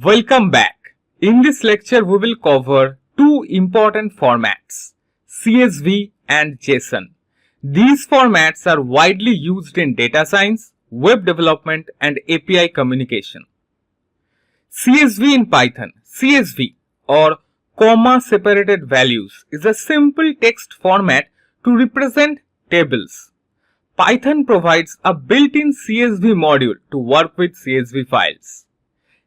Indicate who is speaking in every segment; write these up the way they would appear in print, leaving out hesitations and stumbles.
Speaker 1: Welcome back. In this lecture, we will cover two important formats, CSV and JSON. These formats are widely used in data science, web development, and API communication. CSV in Python, CSV or comma separated values is a simple text format to represent tables. Python provides a built-in CSV module to work with CSV files.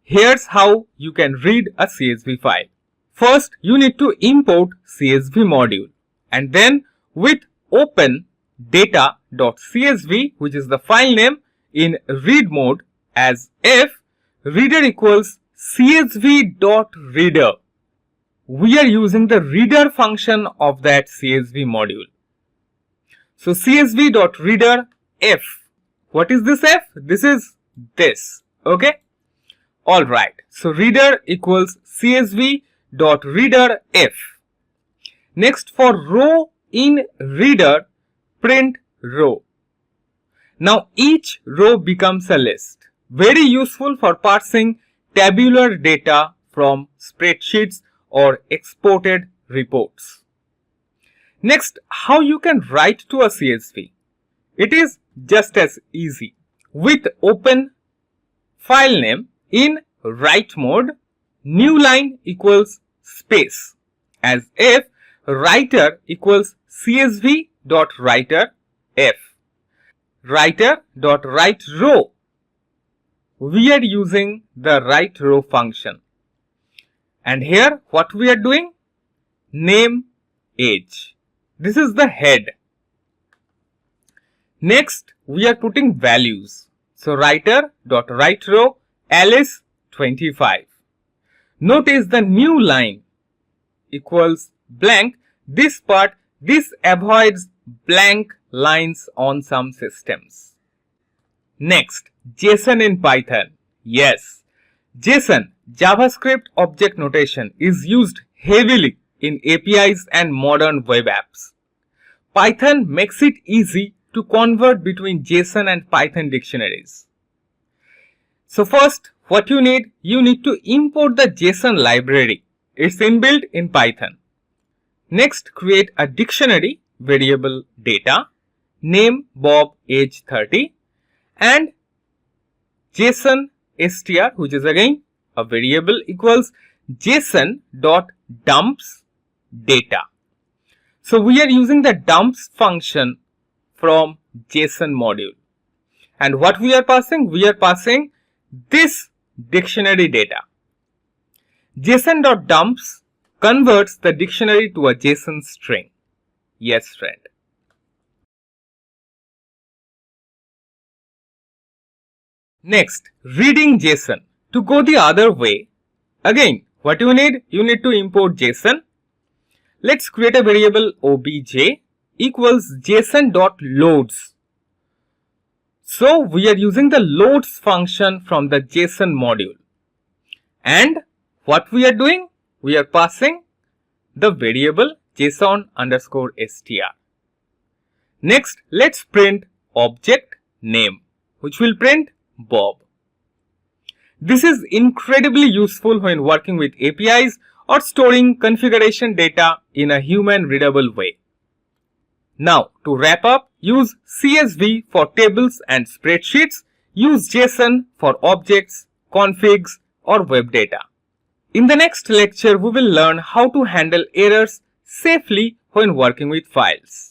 Speaker 1: Here's how you can read a CSV file. First, you need to import CSV module and then with open data.csv, which is the file name, in read mode as if reader equals csv.reader. We are using the reader function of that CSV module. So csv.reader f. What is this f? This is this. Okay. Alright, so reader equals csv.reader f. Next, for row in reader, print row. Now each row becomes a list. Very useful for parsing tabular data from spreadsheets or exported reports. Next, how you can write to a CSV. It is just as easy. With open file name, in write mode, new line equals space as if writer equals csv.writer f. Writer.write row. We are using the write row function. And here what we are doing? Name, age. This is the head. Next, we are putting values. So writer.write row Alice 25. Notice the new line equals blank. This avoids blank lines on some systems. Next, JSON in Python. Yes, JSON, JavaScript object notation, is used heavily in APIs and modern web apps. Python makes it easy to convert between JSON and Python dictionaries. So first, what you need to import the JSON library. It's inbuilt in Python. Next, create a dictionary variable data, name Bob, age 30, and JSON str, which is again a variable, equals json.dumps data. So we are using the dumps function from JSON module. And what we are passing? We are passing this dictionary data. JSON.dumps converts the dictionary to a JSON string. Yes, friend. Next, reading JSON. To go the other way, again, what you need to import JSON. Let's create a variable obj equals json.loads. So we are using the loads function from the JSON module. And what we are doing? We are passing the variable json_str. Next, let's print object name, which will print Bob. This is incredibly useful when working with APIs or storing configuration data in a human readable way. Now, to wrap up, use CSV for tables and spreadsheets. Use JSON for objects, configs, or web data. In the next lecture, we will learn how to handle errors safely when working with files.